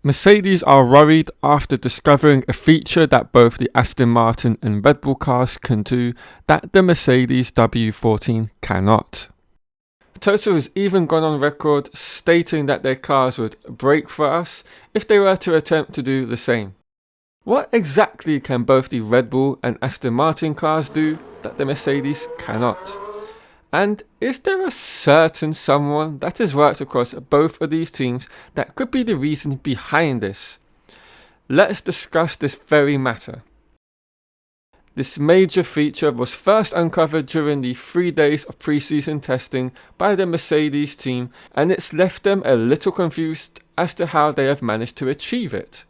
Mercedes are worried after discovering a feature that both the Aston Martin and Red Bull cars can do that the Mercedes W14 cannot. Toto has even gone on record stating that their cars would break for us if they were to attempt to do the same. What exactly can both the Red Bull and Aston Martin cars do that the Mercedes cannot? And is there a certain someone that has worked across both of these teams that could be the reason behind this? Let's discuss this very matter. This major feature was first uncovered during the 3 days of pre-season testing by the Mercedes team, and it's left them a little confused as to how they have managed to achieve it.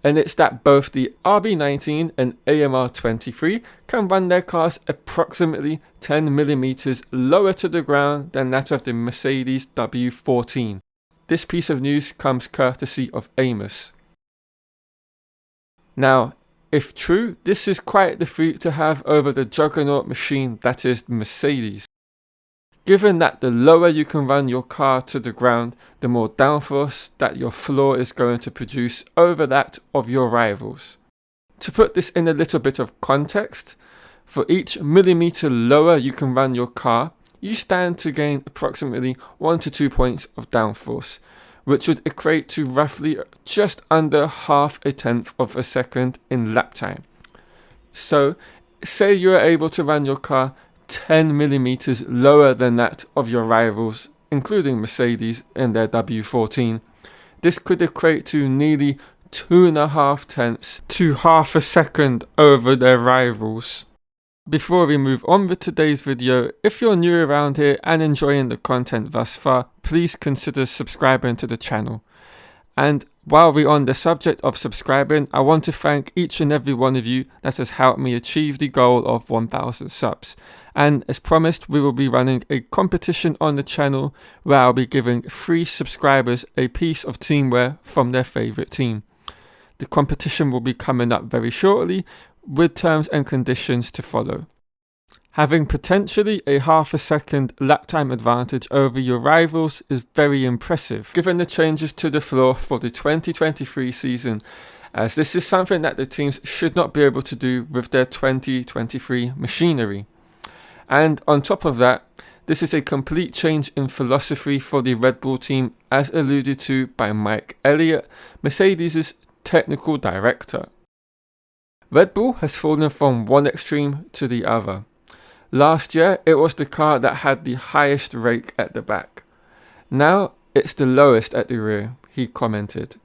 And it's that both the RB19 and AMR23 can run their cars approximately 10mm lower to the ground than that of the Mercedes W14. This piece of news comes courtesy of Amos. Now, if true, this is quite the feat to have over the juggernaut machine that is the Mercedes. Given that the lower you can run your car to the ground, the more downforce that your floor is going to produce over that of your rivals. To put this in a little bit of context, for each millimeter lower you can run your car, you stand to gain approximately 1 to 2 points of downforce, which would equate to roughly just under half a tenth of a second in lap time. So, say you are able to run your car 10mm lower than that of your rivals, including Mercedes and their W14. This could equate to nearly 2.5 tenths to half a second over their rivals. Before we move on with today's video, if you're new around here and enjoying the content thus far, please consider subscribing to the channel. And while we're on the subject of subscribing, I want to thank each and every one of you that has helped me achieve the goal of 1000 subs. And as promised, we will be running a competition on the channel where I'll be giving 3 subscribers a piece of teamwear from their favourite team. The competition will be coming up very shortly, with terms and conditions to follow. Having potentially a half a second lap time advantage over your rivals is very impressive, given the changes to the floor for the 2023 season, as this is something that the teams should not be able to do with their 2023 machinery. And on top of that, this is a complete change in philosophy for the Red Bull team, as alluded to by Mike Elliott, Mercedes' technical director. Red Bull has fallen from one extreme to the other. Last year, it was the car that had the highest rake at the back. Now, it's the lowest at the rear, he commented.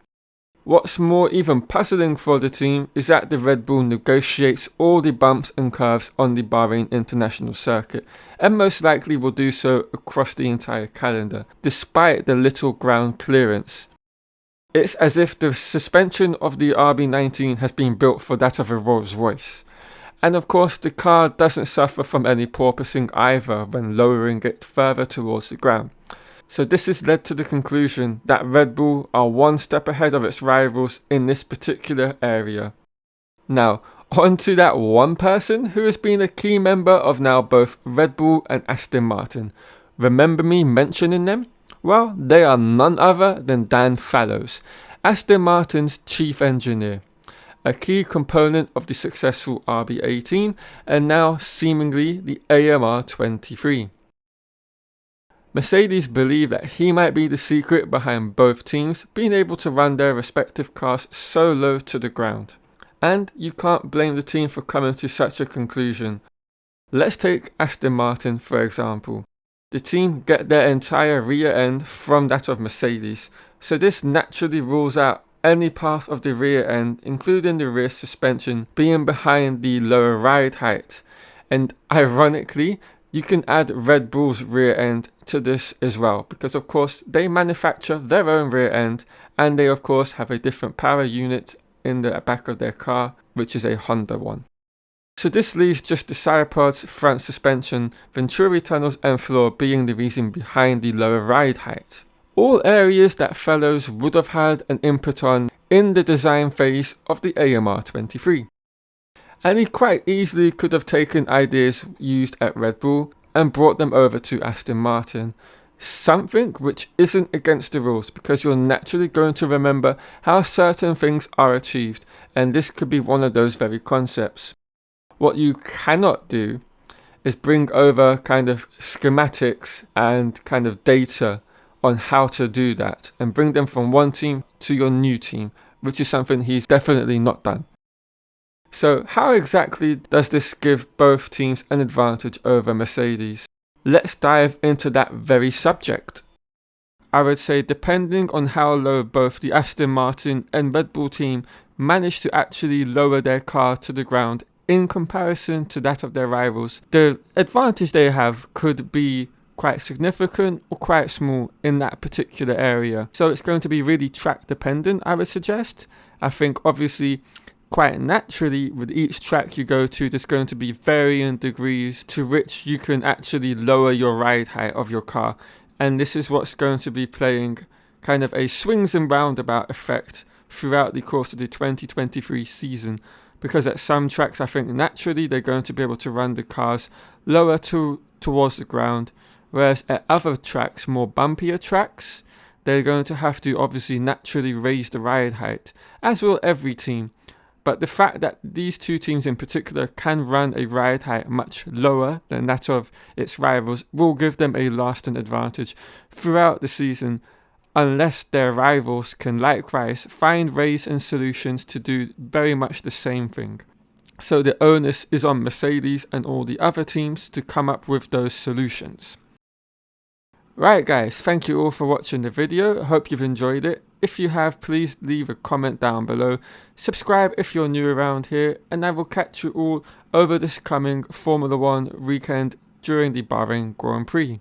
What's more even puzzling for the team is that the Red Bull negotiates all the bumps and curves on the Bahrain International Circuit, and most likely will do so across the entire calendar, despite the little ground clearance. It's as if the suspension of the RB19 has been built for that of a Rolls Royce. And of course, the car doesn't suffer from any porpoising either when lowering it further towards the ground. So this has led to the conclusion that Red Bull are one step ahead of its rivals in this particular area. Now, on to that one person who has been a key member of now both Red Bull and Aston Martin. Remember me mentioning them? Well, they are none other than Dan Fallows, Aston Martin's chief engineer, a key component of the successful RB18 and now seemingly the AMR23. Mercedes believe that he might be the secret behind both teams being able to run their respective cars so low to the ground. And you can't blame the team for coming to such a conclusion. Let's take Aston Martin for example. The team get their entire rear end from that of Mercedes, so this naturally rules out any part of the rear end, including the rear suspension, being behind the lower ride height. And ironically, you can add Red Bull's rear end to this as well, because of course they manufacture their own rear end, and they of course have a different power unit in the back of their car, which is a Honda one. So this leaves just the side pods, front suspension, venturi tunnels and floor being the reason behind the lower ride height. All areas that Fallows would have had an input on in the design phase of the AMR23. And he quite easily could have taken ideas used at Red Bull and brought them over to Aston Martin. something which isn't against the rules, because you're naturally going to remember how certain things are achieved, and this could be one of those very concepts. What you cannot do is bring over kind of schematics and kind of data on how to do that and bring them from one team to your new team, which is something he's definitely not done. So how exactly does this give both teams an advantage over Mercedes? Let's dive into that very subject. I would say, depending on how low both the Aston Martin and Red Bull team manage to actually lower their car to the ground in comparison to that of their rivals, the advantage they have could be quite significant or quite small in that particular area. So it's going to be really track dependent, I would suggest. I think obviously quite naturally with each track you go to, there's going to be varying degrees to which you can actually lower your ride height of your car, and this is what's going to be playing kind of a swings and roundabout effect throughout the course of the 2023 season, because at some tracks I think naturally they're going to be able to run the cars lower towards the ground, whereas at other tracks, more bumpier tracks, they're going to have to obviously naturally raise the ride height, as will every team. But the fact that these two teams in particular can run a ride height much lower than that of its rivals will give them a lasting advantage throughout the season, unless their rivals can likewise find ways and solutions to do very much the same thing. So the onus is on Mercedes and all the other teams to come up with those solutions. Right guys, thank you all for watching the video. I hope you've enjoyed it. If you have, please leave a comment down below. Subscribe if you're new around here, and I will catch you all over this coming Formula 1 weekend during the Bahrain Grand Prix.